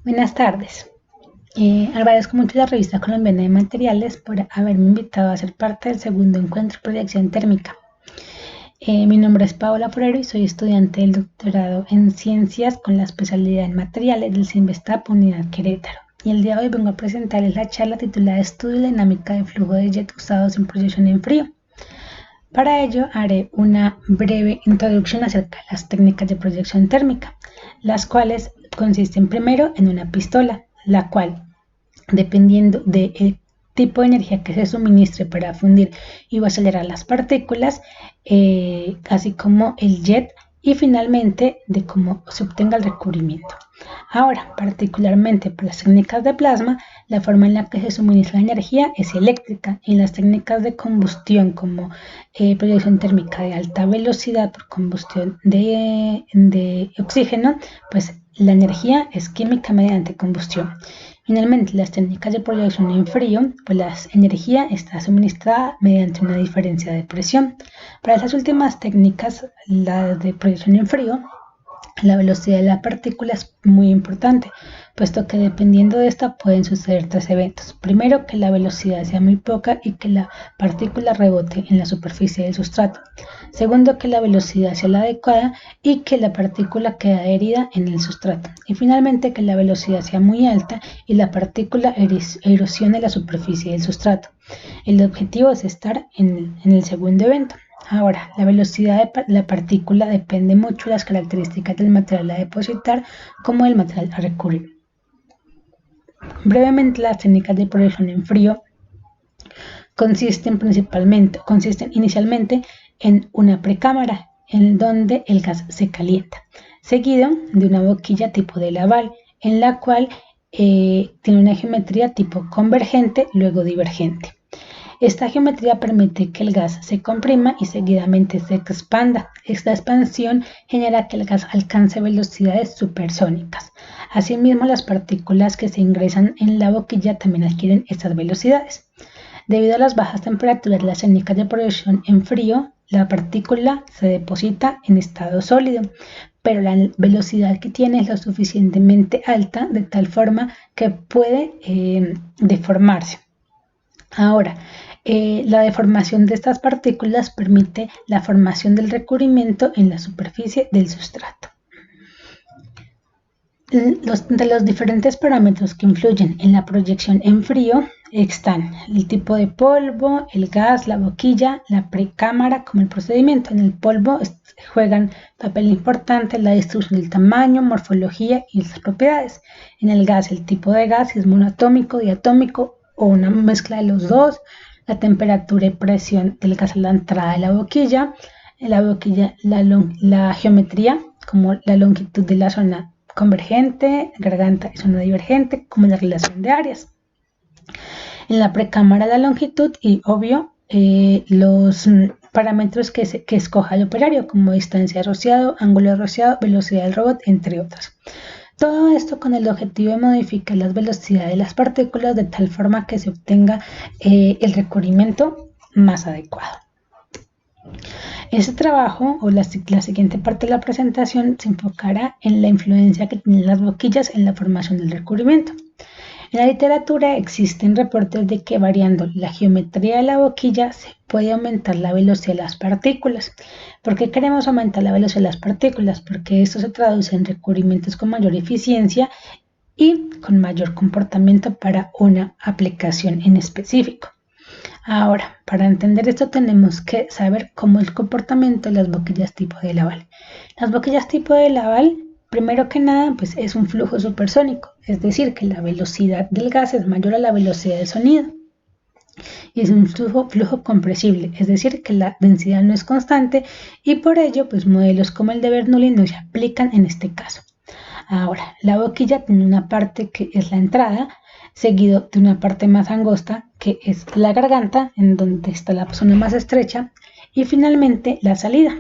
Buenas tardes. Agradezco mucho a la Revista Colombiana de Materiales por haberme invitado a ser parte del segundo encuentro de proyección térmica. Mi nombre es Paola Forero y soy estudiante del doctorado en Ciencias con la especialidad en Materiales del CINVESTAP Unidad Querétaro. Y el día de hoy vengo a presentarles la charla titulada Estudio de dinámica de flujo de jet usados en proyección en frío. Para ello haré una breve introducción acerca de las técnicas de proyección térmica, las cuales consisten primero en una pistola, la cual, dependiendo del tipo de energía que se suministre para fundir y o acelerar las partículas, así como el jet y finalmente de cómo se obtenga el recubrimiento. Ahora, particularmente para las técnicas de plasma, la forma en la que se suministra la energía es eléctrica. En las técnicas de combustión como proyección térmica de alta velocidad por combustión de oxígeno, pues la energía es química mediante combustión. Finalmente, las técnicas de proyección en frío, pues la energía está suministrada mediante una diferencia de presión. Para esas últimas técnicas, la de proyección en frío, la velocidad de la partícula es muy importante, puesto que dependiendo de esta pueden suceder tres eventos. Primero, que la velocidad sea muy poca y que la partícula rebote en la superficie del sustrato. Segundo, que la velocidad sea la adecuada y que la partícula quede adherida en el sustrato. Y finalmente, que la velocidad sea muy alta y la partícula erosione la superficie del sustrato. El objetivo es estar en el segundo evento. Ahora, la velocidad de la partícula depende mucho de las características del material a depositar como del material a recubrir. Brevemente, las técnicas de proyección en frío consisten inicialmente en una precámara en donde el gas se calienta, seguido de una boquilla tipo de Laval, en la cual tiene una geometría tipo convergente, luego divergente. Esta geometría permite que el gas se comprima y seguidamente se expanda. Esta expansión genera que el gas alcance velocidades supersónicas. Asimismo, las partículas que se ingresan en la boquilla también adquieren estas velocidades. Debido a las bajas temperaturas de las técnicas de proyección en frío, la partícula se deposita en estado sólido, pero la velocidad que tiene es lo suficientemente alta de tal forma que puede deformarse. Ahora, la deformación de estas partículas permite la formación del recubrimiento en la superficie del sustrato. De los diferentes parámetros que influyen en la proyección en frío están el tipo de polvo, el gas, la boquilla, la precámara como el procedimiento. En el polvo juegan papel importante la distribución del tamaño, morfología y las propiedades. En el gas, el tipo de gas, si es monoatómico, diatómico o una mezcla de los dos, la temperatura y presión del gas a la entrada de la boquilla, la geometría como la longitud de la zona convergente, garganta y zona divergente, como la relación de áreas. En la precámara la longitud y, obvio, los parámetros que escoja el operario, como distancia de rociado, ángulo de rociado, velocidad del robot, entre otros. Todo esto con el objetivo de modificar las velocidades de las partículas de tal forma que se obtenga el recubrimiento más adecuado. Este trabajo o la siguiente parte de la presentación se enfocará en la influencia que tienen las boquillas en la formación del recubrimiento. En la literatura existen reportes de que variando la geometría de la boquilla se puede aumentar la velocidad de las partículas. ¿Por qué queremos aumentar la velocidad de las partículas? Porque esto se traduce en recubrimientos con mayor eficiencia y con mayor comportamiento para una aplicación en específico. Ahora, para entender esto tenemos que saber cómo es el comportamiento de las boquillas tipo de Laval. Las boquillas tipo de Laval, primero que nada, pues es un flujo supersónico, es decir, que la velocidad del gas es mayor a la velocidad del sonido. Y es un flujo compresible, es decir, que la densidad no es constante y por ello, pues modelos como el de Bernoulli no se aplican en este caso. Ahora, la boquilla tiene una parte que es la entrada, seguido de una parte más angosta que es la garganta, en donde está la zona más estrecha, y finalmente la salida.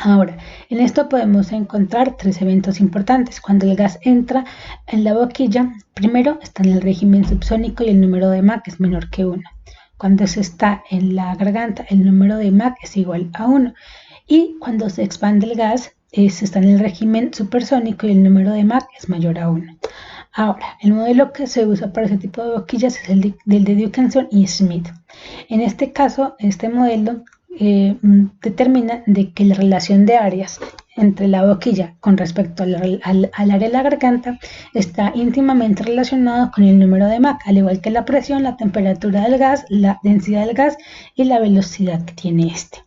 Ahora, en esto podemos encontrar tres eventos importantes. Cuando el gas entra en la boquilla, primero está en el régimen subsónico y el número de Mach es menor que 1. Cuando se está en la garganta, el número de Mach es igual a 1. Y cuando se expande el gas, está en el régimen supersónico y el número de Mach es mayor a 1. Ahora, el modelo que se usa para ese tipo de boquillas es el de Dickinson y Smith. En este caso, este modelo determina de que la relación de áreas entre la boquilla con respecto al área de la garganta está íntimamente relacionado con el número de Mach, al igual que la presión, la temperatura del gas, la densidad del gas y la velocidad que tiene este.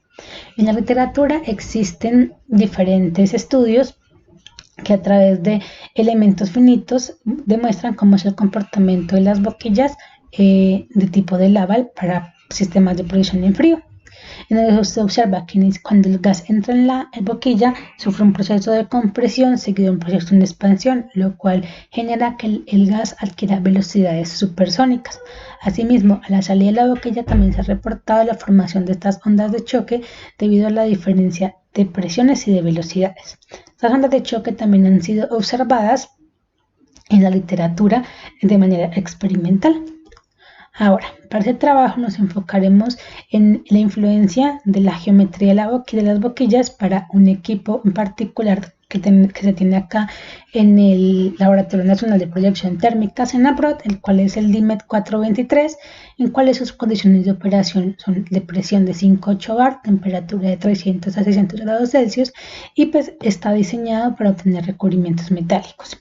En la literatura existen diferentes estudios que a través de elementos finitos demuestran cómo es el comportamiento de las boquillas de tipo de Laval para sistemas de producción en frío. En el se observa que cuando el gas entra en la boquilla sufre un proceso de compresión seguido de un proceso de expansión, lo cual genera que el gas adquiera velocidades supersónicas. Asimismo, a la salida de la boquilla también se ha reportado la formación de estas ondas de choque debido a la diferencia de presiones y de velocidades. Estas ondas de choque también han sido observadas en la literatura de manera experimental. Ahora, para este trabajo nos enfocaremos en la influencia de la geometría de las boquillas para un equipo en particular que se tiene acá en el Laboratorio Nacional de Proyección Térmica Senaprot, el cual es el DIMET 423, en cuales sus condiciones de operación son de presión de 5,8 bar, temperatura de 300 a 600 grados Celsius y pues está diseñado para obtener recubrimientos metálicos.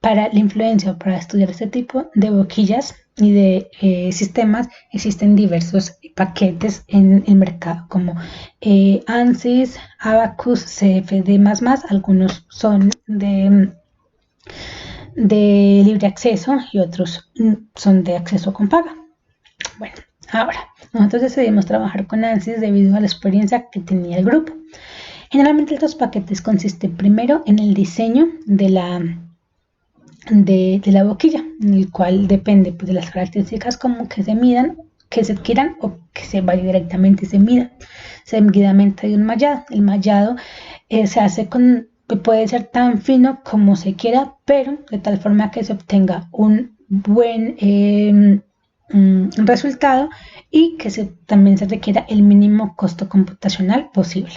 Para la influencia o para estudiar este tipo de boquillas y de sistemas existen diversos paquetes en el mercado como ANSYS, Abaqus, CFD++, algunos son de libre acceso y otros son de acceso con paga. Bueno, ahora, nosotros decidimos trabajar con ANSYS debido a la experiencia que tenía el grupo. Generalmente estos paquetes consisten primero en el diseño de la boquilla, en el cual depende pues, de las características como que se midan, que se adquieran o que se vaya directamente y se mida seguidamente de un mallado. El mallado se hace puede ser tan fino como se quiera, pero de tal forma que se obtenga un buen resultado y que también se requiera el mínimo costo computacional posible.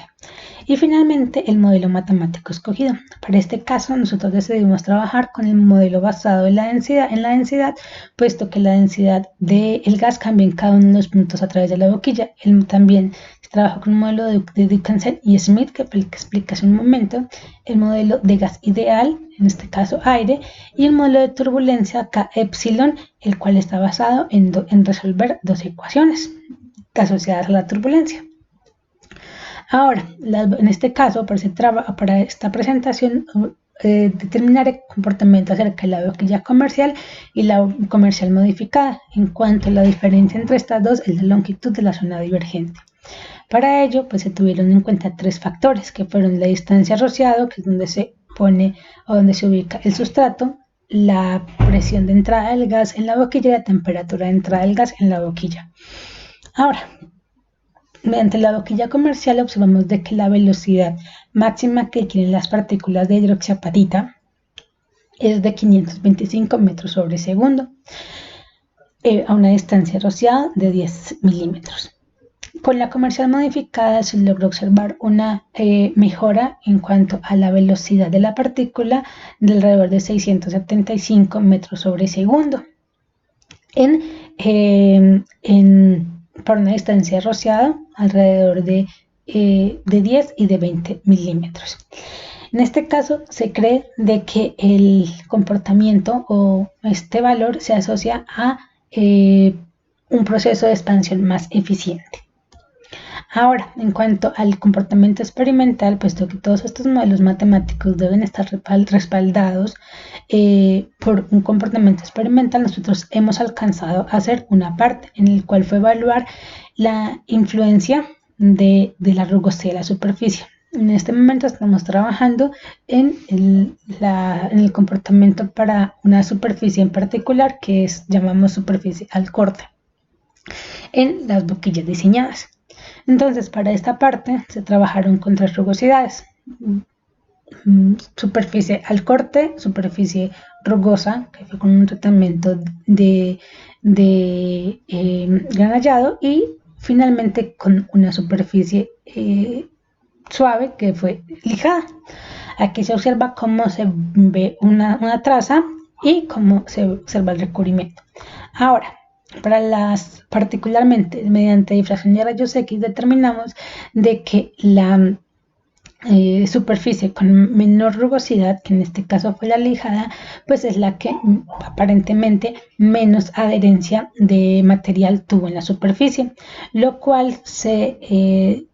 Y finalmente el modelo matemático escogido. Para este caso nosotros decidimos trabajar con el modelo basado en la densidad, puesto que la densidad del gas cambia en cada uno de los puntos a través de la boquilla. También se trabajó con un modelo de Dickinson y Smith, que expliqué hace un momento, el modelo de gas ideal, en este caso aire, y el modelo de turbulencia K epsilon, el cual está basado en resolver dos ecuaciones asociadas a la turbulencia. Ahora, en este caso, para esta presentación, determinaré el comportamiento acerca de la boquilla comercial y la comercial modificada. En cuanto a la diferencia entre estas dos, es la longitud de la zona divergente. Para ello, pues se tuvieron en cuenta tres factores, que fueron la distancia rociado, que es donde se pone o donde se ubica el sustrato, la presión de entrada del gas en la boquilla y la temperatura de entrada del gas en la boquilla. Ahora, mediante la boquilla comercial observamos de que la velocidad máxima que adquieren las partículas de hidroxiapatita es de 525 metros sobre segundo a una distancia rociada de 10 milímetros. Con la comercial modificada se logró observar una mejora en cuanto a la velocidad de la partícula de alrededor de 675 metros sobre segundo por una distancia rociada alrededor de 10 y de 20 milímetros. En este caso se cree de que el comportamiento o este valor se asocia a un proceso de expansión más eficiente. Ahora, en cuanto al comportamiento experimental, puesto que todos estos modelos matemáticos deben estar respaldados por un comportamiento experimental, nosotros hemos alcanzado a hacer una parte en el cual fue evaluar la influencia de la rugosidad de la superficie. En este momento estamos trabajando en el comportamiento para una superficie en particular que llamamos superficie al corte en las boquillas diseñadas. Entonces, para esta parte se trabajaron con tres rugosidades: superficie al corte, superficie rugosa, que fue con un tratamiento de granallado, y finalmente con una superficie suave que fue lijada. Aquí se observa cómo se ve una traza y cómo se observa el recubrimiento. Ahora, particularmente mediante difracción de rayos X determinamos de que la superficie con menor rugosidad, que en este caso fue la lijada, pues es la que aparentemente menos adherencia de material tuvo en la superficie, lo cual se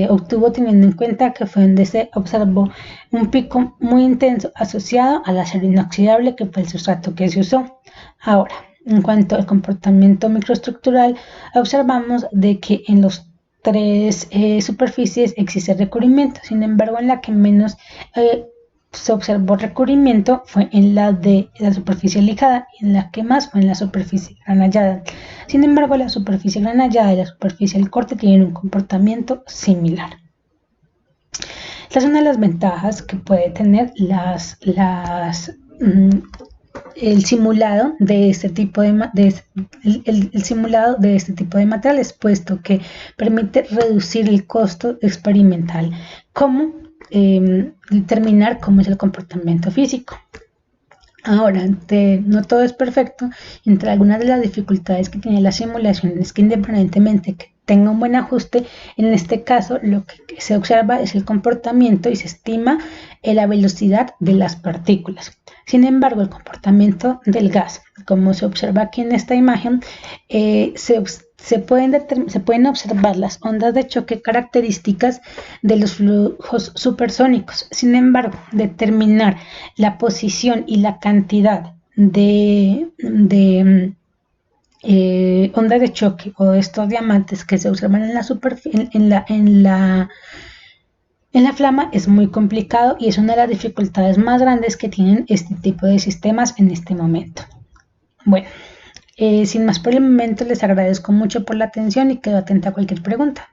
obtuvo teniendo en cuenta que fue donde se observó un pico muy intenso asociado al acero inoxidable, que fue el sustrato que se usó. Ahora, en cuanto al comportamiento microestructural, observamos de que en los tres superficies existe recubrimiento. Sin embargo, en la que menos se observó recubrimiento fue en la de la superficie lijada, y en la que más fue en la superficie granallada. Sin embargo, la superficie granallada y la superficie del corte tienen un comportamiento similar. Esta es una de las ventajas que puede tener el simulado de este tipo de materiales, puesto que permite reducir el costo experimental, como determinar cómo es el comportamiento físico. Ahora, no todo es perfecto. Entre algunas de las dificultades que tiene la simulación es que, independientemente que tenga un buen ajuste, en este caso lo que se observa es el comportamiento y se estima la velocidad de las partículas. Sin embargo, el comportamiento del gas, como se observa aquí en esta imagen, se pueden observar las ondas de choque características de los flujos supersónicos. Sin embargo, determinar la posición y la cantidad de ondas de choque o de estos diamantes que se observan en la flama es muy complicado, y es una de las dificultades más grandes que tienen este tipo de sistemas en este momento. Bueno, sin más por el momento, les agradezco mucho por la atención y quedo atenta a cualquier pregunta.